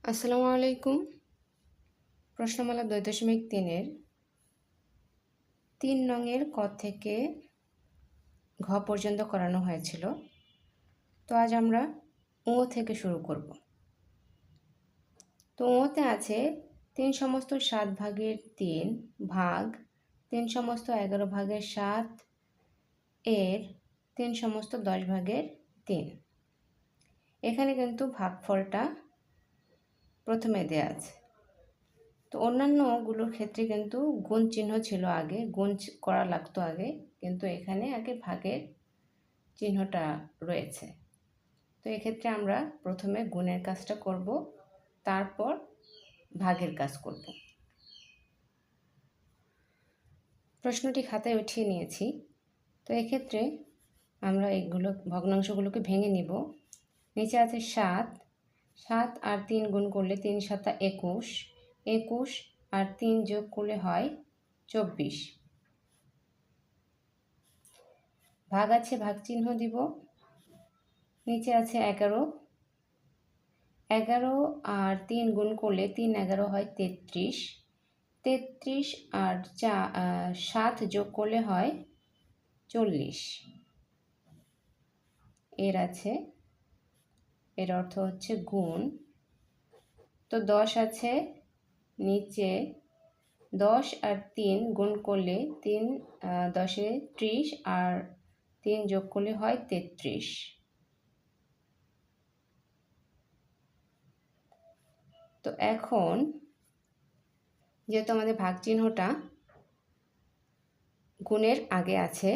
আসসালামু আলাইকুম। প্রশ্নমালা ২.৩-এর ৩ নংয়ের ক থেকে ঘ পর্যন্ত করানো হয়েছিল। তো আজ আমরা ঙ থেকে শুরু করব। তো ঙতে আছে ৩ সমস্ত ৭ ভাগের ৩ ভাগ ৩ সমস্ত ১১ ভাগের ৭ এর ৩ সমস্ত ১০ ভাগের ৩। এখানে কিন্তু ভাগফলটা প্রথমে দেয়া আছে। তো অন্যান্যগুলোর ক্ষেত্রে কিন্তু গুণ চিহ্ন ছিল আগে, গুণ করা লাগতো আগে, কিন্তু এখানে আগে ভাগের চিহ্নটা রয়েছে। তো এক্ষেত্রে আমরা প্রথমে গুণের কাজটা করব, তারপর ভাগের কাজ করব। প্রশ্নটি খাতায় উঠিয়ে নিয়েছি। তো এক্ষেত্রে আমরা এইগুলো ভগ্নাংশগুলোকে ভেঙে নিব। নিচে আছে ৭, ৭ আর ৩ গুণ করলে ৩ সাতা ২১, ২১ আর ৩ যোগ করলে হয় ২৪। ভাগ আছে, ভাগ চিহ্ন দিব। নিচে আছে ১১, ১১ আর ৩ গুণ করলে ৩ ১১ হয় ৩৩, ৩৩ আর ৭ যোগ করলে হয় ৪০। এর অর্থ হচ্ছে গুণ। তো ১০ আছে নিচে, ১০ আর ৩ গুণ করলে ৩ ১০-এ ৩০ আর ৩ যোগ করলে হয় ৩৩। তো এখন যেহেতু আমাদের ভাগ চিহ্নটা গুণের আগে আছে,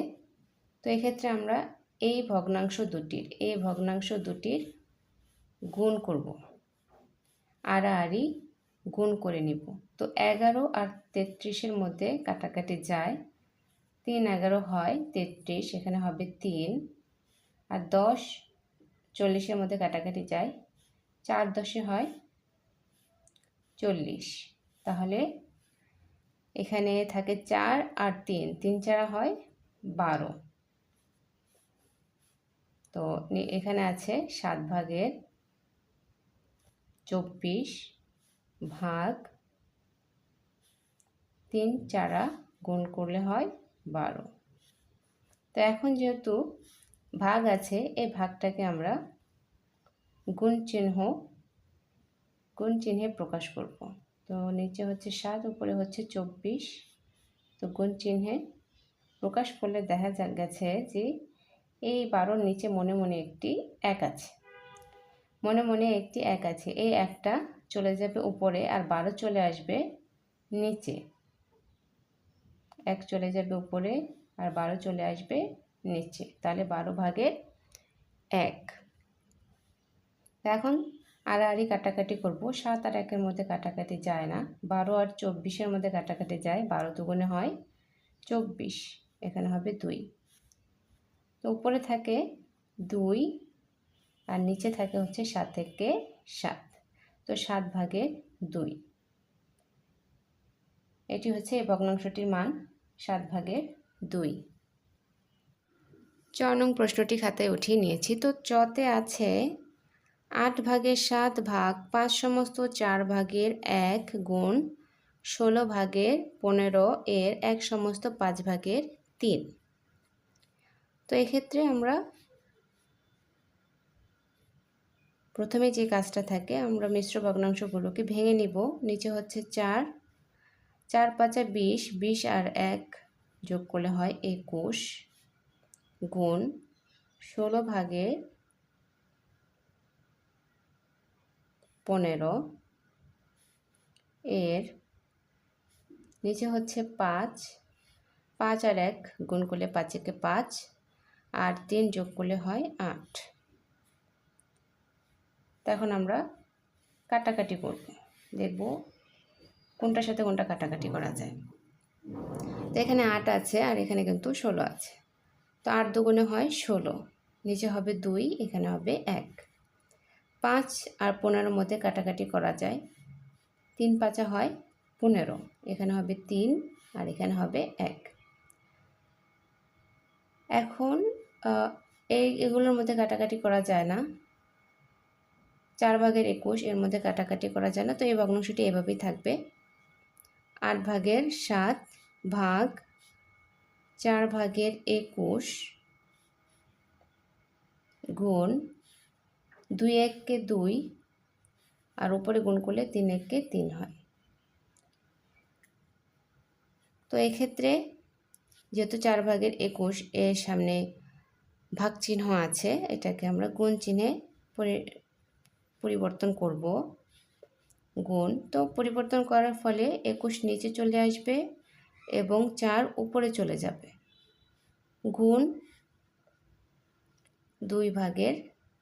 তো এক্ষেত্রে আমরা এই ভগ্নাংশ দুটির গুণ করব, আড়াআড়ি গুণ করে নিব। তো ১১ আর ৩৩-এর মধ্যে কাটাকাটি যায়, ৩ ১১ হয় ৩৩, এখানে হবে ৩, আর ১০ ৪০-এর মধ্যে কাটাকাটি যায়, ৪ ১০-এ হয় ৪০। তাহলে এখানে থাকে ৪ আর ৩, ৩ ৪ হয় ১২। তো এখানে আছে ৭ ভাগের ২৪ ভাগ ৩ ৪ গুণ করলে হয় ১২। তো এখন যেহেতু ভাগ আছে, এই ভাগটাকে আমরা গুণ চিহ্নে প্রকাশ করব। তো নিচে হচ্ছে ৭, উপরে হচ্ছে ২৪। তো গুণ চিহ্নে প্রকাশ করলে দেখা গেছে যে এই ১২-র নিচে মনে মনে একটি ১ আছে, এই একটা চলে যাবে উপরে, আর ১২ চলে আসবে নিচে। ১ চলে যাবে উপরে আর ১২ চলে আসবে নিচে, তাহলে ১২ ভাগের ১। এখন আড়াআড়ি কাটাকাটি করব। ৭ আর ১-এর মধ্যে কাটাকাটি যায় না, ১২ আর ২৪-এর মধ্যে কাটাকাটি যায়, ১২ দুগুণে হয় ২৪, এখানে হবে ২। তো উপরে থাকে ২ আর নিচে থাকে হচ্ছে ৭ থেকে ৭। তো ৭ ভাগের ২, এটি হচ্ছে এই ভগ্নাংশটির মান, ৭ ভাগের ২। ৪ নং প্রশ্নটি খাতায় উঠিয়ে নিয়েছি। তো চতে আছে ৮ ভাগের ৭ ভাগ ৫ সমস্ত ৪ ভাগের ১ গুণ ১৬ ভাগের ১৫ এর ১ সমস্ত ৫ ভাগের ৩। তো এক্ষেত্রে আমরা প্রথমে যে কাজটা থাকে, আমরা মিশ্র ভগ্নাংশগুলোকে ভেঙে নিব। নিচে হচ্ছে ৪, ৪ ৫ ২০, ২০ আর ১ যোগ করলে হয় ২১ গুণ ১৬ ভাগের ১৫ এর নিচে হচ্ছে ৫, ৫ আর ১ গুণ করলে ৫ একে ৫, আর ৩ যোগ করলে হয় ৮। তখন আমরা কাটাকাটি করব, দেখব কোনটার সাথে কোনটা কাটাকাটি করা যায়। তো এখানে ৮ আছে আর এখানে কিন্তু ১৬ আছে। তো ৮ দুগুণে হয় ১৬, নিচে হবে ২, এখানে হবে ১। ৫ আর ১৫-র মধ্যে কাটাকাটি করা যায়, ৩ ৫ হয় ১৫, এখানে হবে ৩ আর এখানে হবে ১। এখন এগুলোর মধ্যে কাটাকাটি করা যায় না, 4 ভাগের 21 এর মধ্যে কাটাকাটি করা যায় না, তো এই ভগ্নাংশটি এভাবেই থাকবে। 8 ভাগের 7 ভাগ 4 ভাগের 21 গুণ 2 1 2 আর উপরে গুণ করলে 3 1 3 হয়। তো এক্ষেত্রে যেহেতু 4 ভাগের 21 এর সামনে ভাগ চিহ্ন আছে, এটাকে আমরা গুণ চিহ্নে পরিবর্তন করব। গুণ, তো পরিবর্তন করার ফলে 21 নিচে চলে আসবে এবং 4 উপরে চলে যাবে। গুণ 2 ভাগের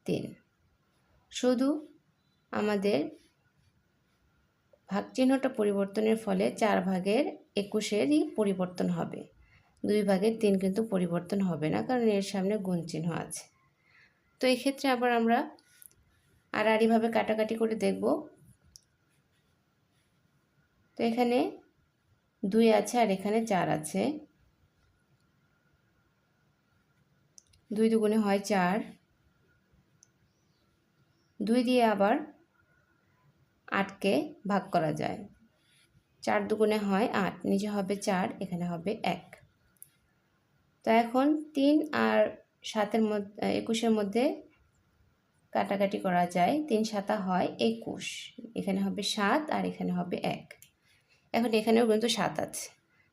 3। শুধু আমাদের ভাগ চিহ্নটা পরিবর্তনের ফলে 4 ভাগের 21-এরই পরিবর্তন হবে, 2 ভাগের 3 কিন্তু পরিবর্তন হবে না, কারণ এর সামনে গুণ চিহ্ন আছে। তো এক্ষেত্রে আবার আমরা আড়াআড়িভাবে কাটাকাটি করে দেখব। তো এখানে 2 আছে আর এখানে 4 আছে, 2 দুগুণে হয় 4, 2 দিয়ে আবার 8কে ভাগ করা যায়, 4 দুগুণে হয় 8, নিচে হবে 4, এখানে হবে 1। তো এখন 3 আর 7-এর মধ্যে 21-এর মধ্যে কাটাকাটি করা যায়, 3 7 হয় 21, এখানে হবে 7 আর এখানে হবে 1। এখন এখানেও কিন্তু 7 আছে,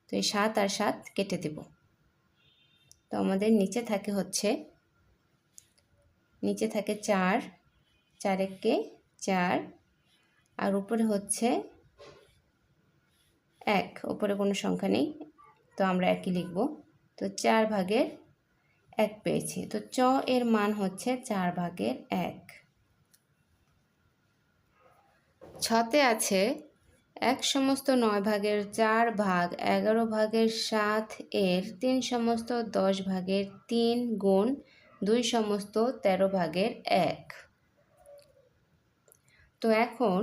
তো এই 7 আর 7 কেটে দেব। তো আমাদের নিচে থাকে 4, 4 1 4 আর উপরে হচ্ছে 1, উপরে কোনো সংখ্যা নেই, তো আমরা 1ই লিখব। তো 4 ভাগের 1 পেয়েছি, তো চ এর মান হচ্ছে 4 ভাগের 1। ছতে আছে 1 সমস্ত 9 ভাগের 4 ভাগ 11 ভাগের 7 এর 3 সমস্ত 10 ভাগের 3 গুণ 2 সমস্ত 13 ভাগের 1। তো এখন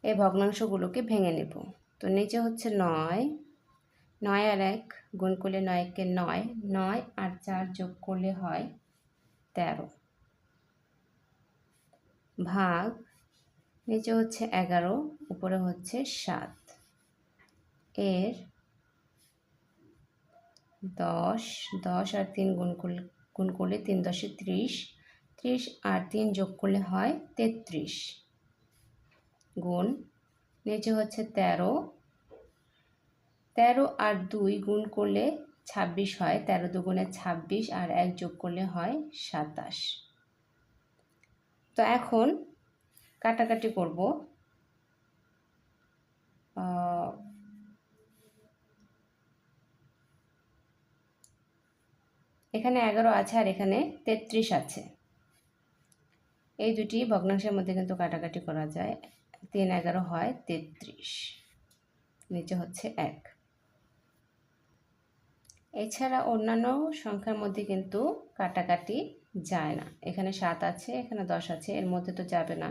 এই ভগ্নাংশগুলোকে ভেঙে নেব। তো নিচে হচ্ছে 9, 9 আর 1 গুণ করলে 9 1 9, 9 আর 4 যোগ করলে হয় 13, ভাগ নিচে হচ্ছে 11, উপরে হচ্ছে 7, এর 10, 10 আর 3 গুণ করলে 3 10 30, 30 আর 3 যোগ করলে হয় 33, গুণ নিচে হচ্ছে 13, 13 আর 2 গুণ করলে 26 হয়, 13 দুগুণে 26 আর 1 যোগ করলে হয় 27। তো এখন কাটাকাটি করব। এখানে 11 আছে আর এখানে 33 আছে, এই দুটি ভগ্নাংশের মধ্যে কিন্তু কাটাকাটি করা যায়। 3 11 হয় 33, নিচে হচ্ছে 1। এছাড়া অন্যান্য সংখ্যার মধ্যে কিন্তু কাটাকাটি যায় না। এখানে 7 আছে, এখানে 10 আছে, এর মধ্যে তো যাবে না।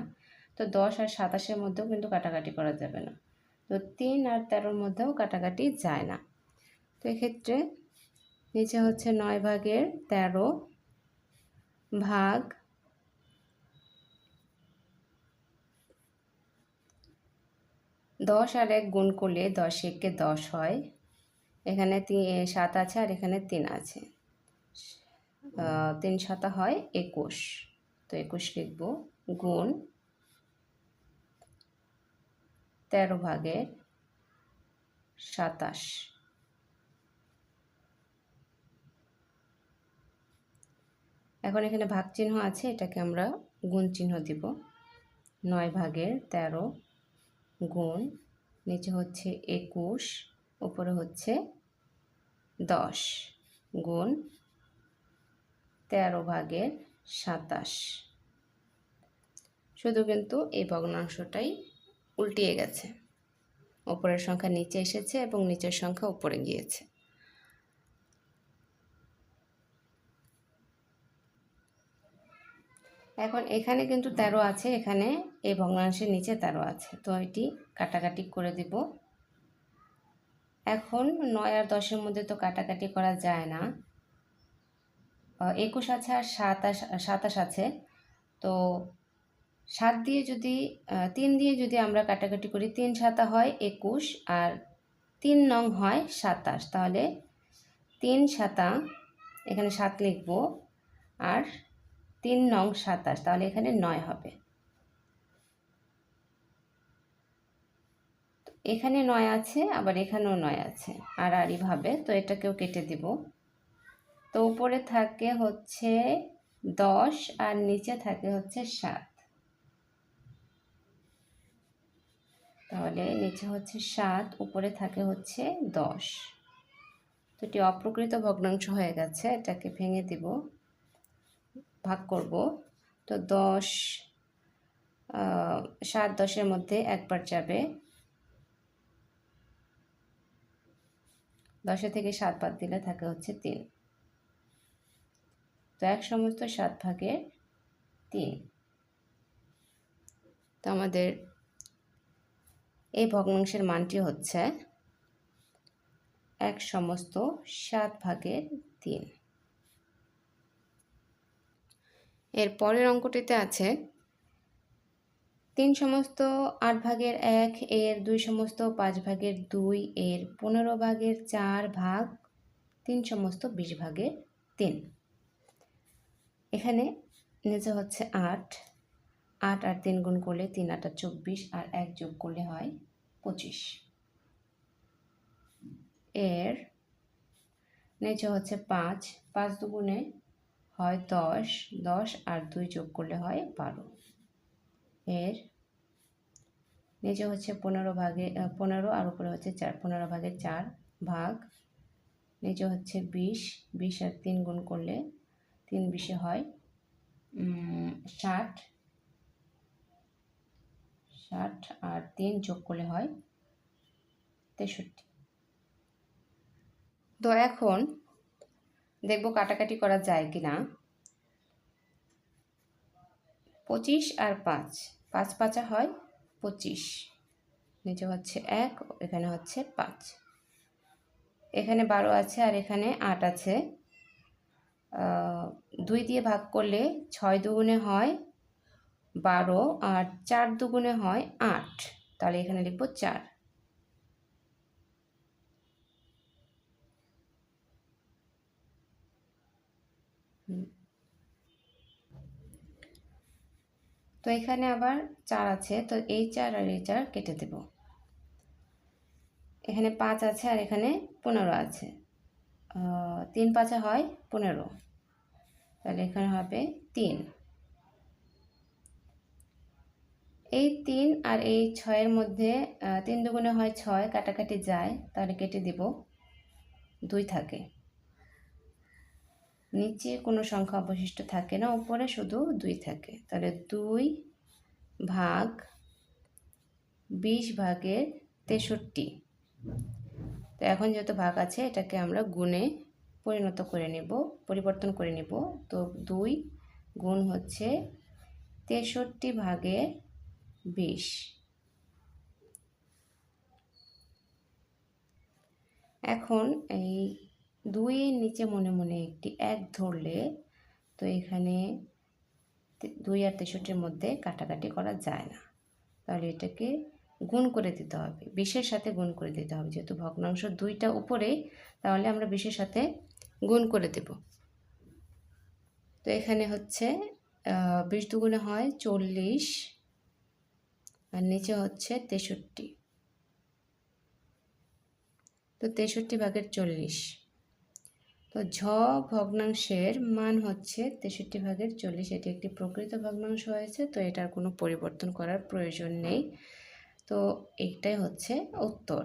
তো 10 আর 27-এর মধ্যেও কিন্তু কাটাকাটি করা যাবে না। তো 3 আর 13-র মধ্যেও কাটাকাটি যায় না। তো এক্ষেত্রে নিচে হচ্ছে 9 ভাগের 13 ভাগ 10 আর 1 গুণ করলে 10 1 10 হয়, এখানে 7 আছে আর এখানে 3 আছে, 3 7 হয় 21, তো 21 লিখব, গুণ 13 ভাগের 27। এখন এখানে ভাগ চিহ্ন আছে, এটাকে আমরা গুণ চিহ্ন দিব। 9 ভাগের 13 গুণ নিচে হচ্ছে 21, উপরে হচ্ছে 10, গুণ 13 ভাগের 27। শুধু কিন্তু এই ভগ্নাংশটাই উল্টিয়ে গেছে, উপরের সংখ্যা নিচে এসেছে এবং নিচের সংখ্যা উপরে গিয়েছে। এখন এখানে কিন্তু 13 আছে, এখানে এই ভগ্নাংশের নিচে 13 আছে, তো এটি কাটাকাটি করে দিব। এখন 9 আর 10-এর মধ্যে তো কাটাকাটি করা যায় না, 21 আছে আর 27 আছে, তো 3 দিয়ে যদি আমরা কাটাকাটি করি, 3 সাতা হয় 21 আর 3 নং হয় 27। তাহলে 3 সাতা এখানে 7 লিখব আর 3 নং 27, তাহলে এখানে 9 হবে। এখানে 9 আছে, আবার এখানেও 9 আছে, আর ভাবে, তো এটাকেও কেটে দিব। তো উপরে থাকে হচ্ছে 10 আর নিচে থাকে হচ্ছে 7। তাহলে নিচে হচ্ছে 7, উপরে থাকে হচ্ছে 10। তো এটি অপ্রকৃত ভগ্নাংশ হয়ে গেছে, এটাকে ভেঙে দিব, ভাগ করব। তো 10 7 10-এর মধ্যে একবার যাবে, 10 থেকে 7 বাদ দিলে থাকে হচ্ছে 3। তো 1/7/3। তো আমাদের এই ভগ্নাংশের মানটি হচ্ছে 1/7/3। এর পরের অঙ্কটিতে আছে 3/8/1 এর 2/5/2 এর 15/4 ভাগ 3/20/3। এখানে নিচে হচ্ছে 8 আর 3 গুণ করলে 3 8 24 আর 1 যোগ করলে হয় 25। এর নিচে হচ্ছে 5 5 দুগুণে হয় 10 10 আর 2 যোগ করলে হয় 12। এর নিচে হচ্ছে 15 আর উপরে হচ্ছে 4 15/4 ভাগ, নিচে হচ্ছে 20 20 আর 3 গুণ করলে 3 20 হয় 60 60 আর 3 যোগ করলে হয় 63। তো এখন দেখব কাটাকাটি করা যায় কিনা। 25 আর 5 5 5 হয় 25, নিচে হচ্ছে 1, এখানে হচ্ছে 5, এখানে 12 আছে আর এখানে 8 আছে। 2 দিয়ে ভাগ করলে 6 দুগুণে হয় 12 আর 4 দুগুণে হয় 8, তাহলে এখানে লিখব 4। তো এখানে আবার 4 আছে, তো এই 4 আর এই 4 কেটে দেব। এখানে 5 আছে আর এখানে 15 আছে, 3 5 হয় 15, তাহলে এখানে হবে 3। এই 3 আর এই 6-এর মধ্যে 3 দুগুণে হয় 6, কাটাকাটি যায়, তাহলে কেটে দিব, 2 থাকে। নিচে কোনো সংখ্যা অবশিষ্ট থাকে না, উপরে শুধু 2 থাকে, তাহলে 2 ভাগ 20/63। তো এখন যেহেতু ভাগ আছে, এটাকে আমরা গুণে পরিবর্তন করে নেব। তো 2 গুণ হচ্ছে 63/20। এখন এই 2 এর নিচে মনে মনে একটি 1 ধরলে, তো এখানে 2 আর 63-এর মধ্যে কাটাকাটি করা যায় না, তাহলে এটাকে গুণ করে দিতে হবে, 20-এর সাথে গুণ করে দিতে হবে। যেহেতু ভগ্নাংশ 2টা উপরে, তাহলে আমরা 20-এর সাথে গুণ করে দেব। তো এখানে হচ্ছে 20 দুগুণে হয় 40 আর নিচে হচ্ছে 63, তো 63/40। তো ভগ্নাংশের মান হচ্ছে 63/40। এটি একটি প্রকৃত ভগ্নাংশ হয়েছে, তো এটার কোনো পরিবর্তন করার প্রয়োজন নেই। তো এইটাই হচ্ছে উত্তর।